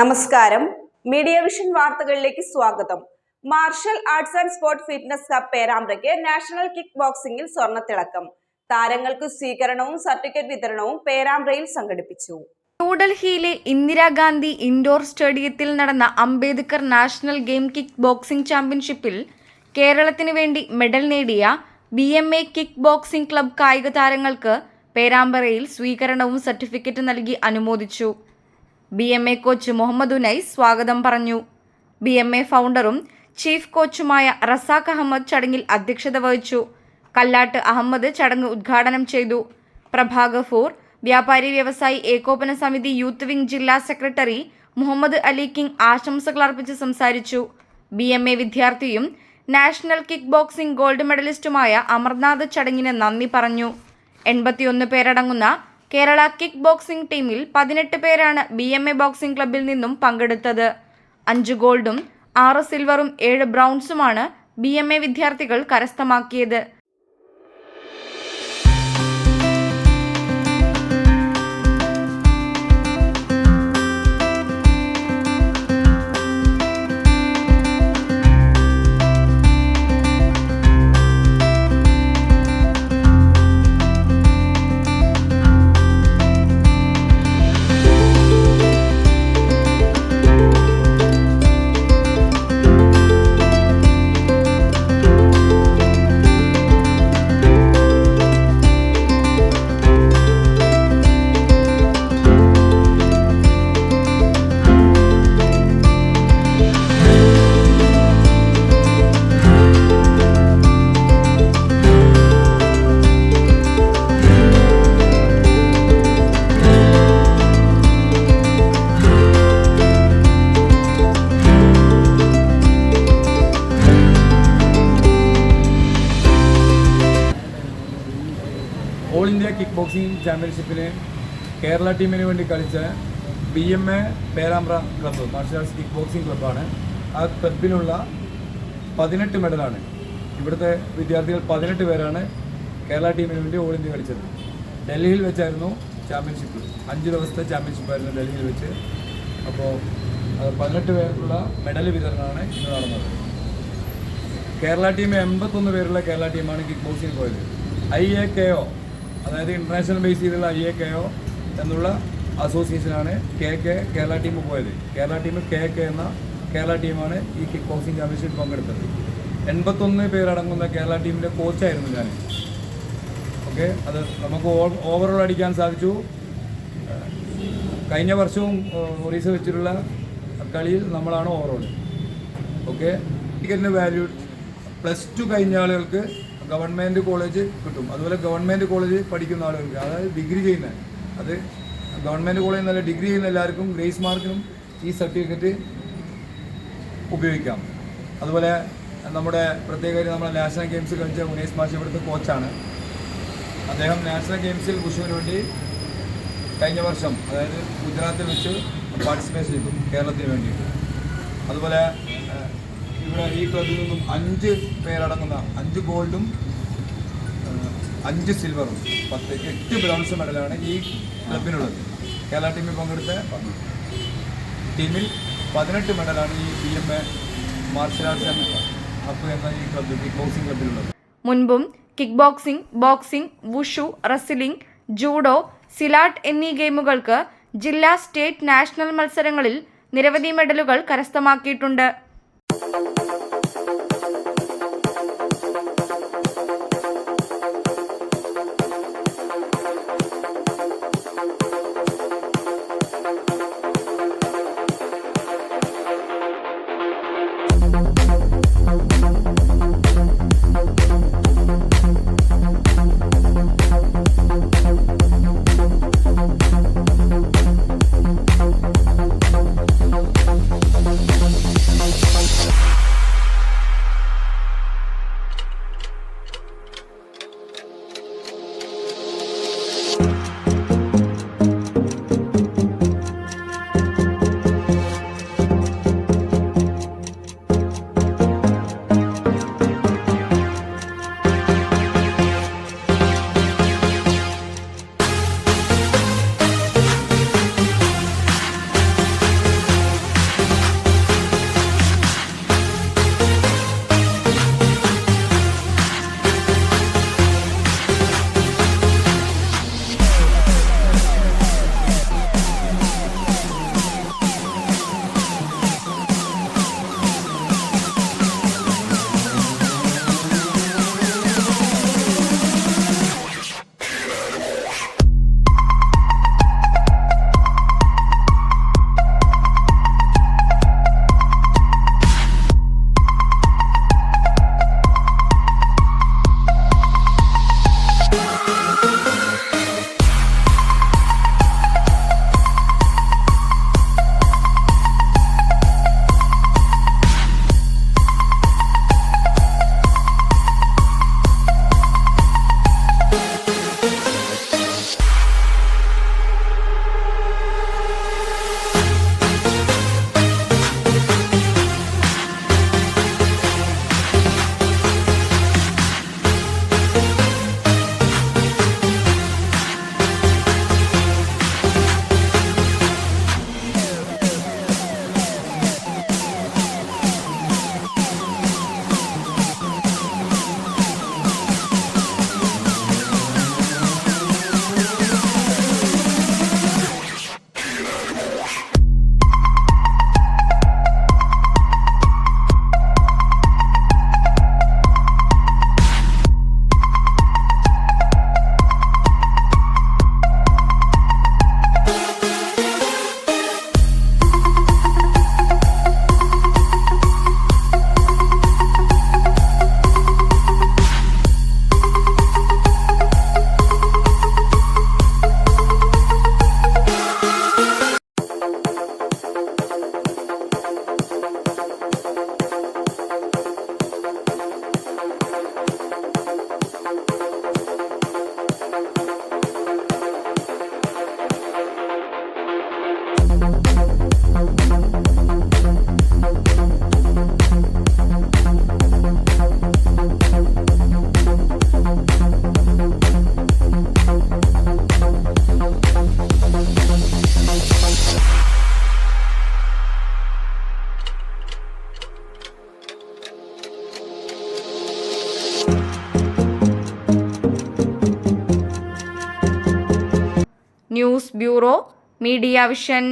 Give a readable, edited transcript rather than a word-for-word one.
നമസ്കാരം. Media vision വാർത്തകളിലേക്ക് സ്വാഗതം. Martial arts and sports fitness cup പേരാമ്പ്രയ്ക്ക് നാഷണൽ കിക്ക് ബോക്സിംഗിൽ സ്വർണ്ണത്തിളക്കം. താരങ്ങൾക്ക് സ്വീകരണവും സർട്ടിഫിക്കറ്റ് വിതരണവും പേരാമ്പ്രയിൽ സംഘടിപ്പിച്ചു. ന്യൂഡൽഹിയിലെ ഇന്ദിരാഗാന്ധി ഇൻഡോർ സ്റ്റേഡിയത്തിൽ നടന്ന Ambedkar national game kick boxing ചാമ്പ്യൻഷിപ്പിൽ കേരളത്തിന് വേണ്ടി മെഡൽ നേടിയ BMA കിക്ക് ബോക്സിംഗ് ക്ലബ് കായിക താരങ്ങൾക്ക് പേരാമ്പ്രയിൽ സ്വീകരണവും സർട്ടിഫിക്കറ്റ് നൽകി അനുമോദിച്ചു. BMA കോച്ച് മുഹമ്മദ് ഉനൈസ് സ്വാഗതം പറഞ്ഞു. BMA ഫൗണ്ടറും ചീഫ് കോച്ചുമായ റസാഖ് അഹമ്മദ് ചടങ്ങിൽ അധ്യക്ഷത വഹിച്ചു. കല്ലാട്ട് അഹമ്മദ് ചടങ്ങ് ഉദ്ഘാടനം ചെയ്തു. പ്രഭാ ഗഫൂർ, വ്യാപാരി വ്യവസായി ഏകോപന സമിതി യൂത്ത് വിംഗ് ജില്ലാ സെക്രട്ടറി മുഹമ്മദ് അലി കിങ് ആശംസകൾ അർപ്പിച്ച് സംസാരിച്ചു. BMA വിദ്യാർത്ഥിയും നാഷണൽ കിക്ക് ബോക്സിംഗ് ഗോൾഡ് മെഡലിസ്റ്റുമായ അമർനാഥ് ചടങ്ങിന് നന്ദി പറഞ്ഞു. 81 പേരടങ്ങുന്ന കേരള കിക്ക് ബോക്സിംഗ് ടീമിൽ 18 പേരാണ് BMA ബോക്സിംഗ് ക്ലബിൽ നിന്നും പങ്കെടുത്തത്. 5 ഗോൾഡും 6 സിൽവറും 7 ബ്രൗൺസുമാണ് BMA വിദ്യാർത്ഥികൾ കരസ്ഥമാക്കിയത്. ഓൾ ഇന്ത്യ കിക്ക് ബോക്സിംഗ് ചാമ്പ്യൻഷിപ്പിന് കേരള ടീമിന് വേണ്ടി കളിച്ച BMA Perambra club martial arts kick boxing ക്ലബ്ബാണ്. ആ ക്ലബിനുള്ള 18 മെഡലാണ്. ഇവിടുത്തെ വിദ്യാർത്ഥികൾ 18 പേരാണ് കേരള ടീമിന് വേണ്ടി ഓൾ ഇന്ത്യ കളിച്ചത്. ഡൽഹിയിൽ വെച്ചായിരുന്നു ചാമ്പ്യൻഷിപ്പ്. 5 ദിവസത്തെ ചാമ്പ്യൻഷിപ്പായിരുന്നു ഡൽഹിയിൽ വെച്ച്. അപ്പോൾ 18 പേർക്കുള്ള മെഡൽ വിതരണമാണ് ഇന്ന് നടന്നത്. കേരള ടീം 81 പേരുള്ള കേരള ടീമാണ് കിക്ക് ബോക്സിംഗ് പോയത്. IAKO, അതായത് ഇൻ്റർനാഷണൽ ബേസ് ചെയ്തുള്ള IAKO എന്നുള്ള അസോസിയേഷനാണ് കേരള ടീം പോയത്. കേരള ടീം KK എന്ന കേരള ടീമാണ് ഈ കിക്ക് ബോക്സിംഗ് ചാമ്പ്യൻഷിപ്പിൽ പങ്കെടുത്തത്. 81 പേരടങ്ങുന്ന കേരള ടീമിൻ്റെ കോച്ചായിരുന്നു ഞാൻ. ഓക്കെ, അത് നമുക്ക് ഓവറോൾ അടിക്കാൻ സാധിച്ചു. കഴിഞ്ഞ വർഷവും ഒറീസ വെച്ചിട്ടുള്ള കളിയിൽ നമ്മളാണ് ഓവറോൾ. ഓക്കെ, ടിക്കറ്റിൻ്റെ വാല്യൂ +2 കഴിഞ്ഞ ആളുകൾക്ക് ഗവൺമെൻറ് കോളേജ് കിട്ടും. അതുപോലെ ഗവൺമെൻറ് കോളേജ് പഠിക്കുന്ന ആളുകൾക്ക്, അതായത് ഡിഗ്രി ചെയ്യുന്ന, അത് ഗവൺമെൻറ് കോളേജിൽ നല്ല ഡിഗ്രി ചെയ്യുന്ന എല്ലാവർക്കും ഗ്രേസ് മാർക്കിനും ഈ സർട്ടിഫിക്കറ്റ് ഉപയോഗിക്കാം. അതുപോലെ നമ്മുടെ പ്രത്യേക നമ്മുടെ നാഷണൽ ഗെയിംസ് കളിച്ച ഉനൈസ് മാഷ് ഇവിടുത്തെ കോച്ചാണ്. അദ്ദേഹം നാഷണൽ ഗെയിംസിൽ വുഷുവിന് വേണ്ടി കഴിഞ്ഞ വർഷം, അതായത് ഗുജറാത്തിൽ വെച്ച് പാർട്ടിസിപ്പേറ്റ് ചെയ്തു കേരളത്തിന് വേണ്ടിയിട്ട്. അതുപോലെ ഇവിടെ ഈ ക്ലബിൽ നിന്നും 5 പേരടങ്ങുന്ന 5 ഗോൾഡും 5 സിൽവറും 8 ബ്രോൺസ് മെഡലാണ് ഈ ക്ലബിനുള്ളത്. കേരള ടീമിൽ പങ്കെടുത്ത ടീമിൽ 18 മെഡലാണ് ഈ BMA martial arts and up എന്ന ഈ ക്ലബ് കിക്ക് ബോക്സിംഗ് ക്ലബിലുള്ളത്. മുൻപും kick boxing, boxing, wushu, wrestling, judo, silat എന്നീ ഗെയിമുകൾക്ക് ജില്ലാ, സ്റ്റേറ്റ്, നാഷണൽ മത്സരങ്ങളിൽ നിരവധി മെഡലുകൾ കരസ്ഥമാക്കിയിട്ടുണ്ട്. News bureau, media vision.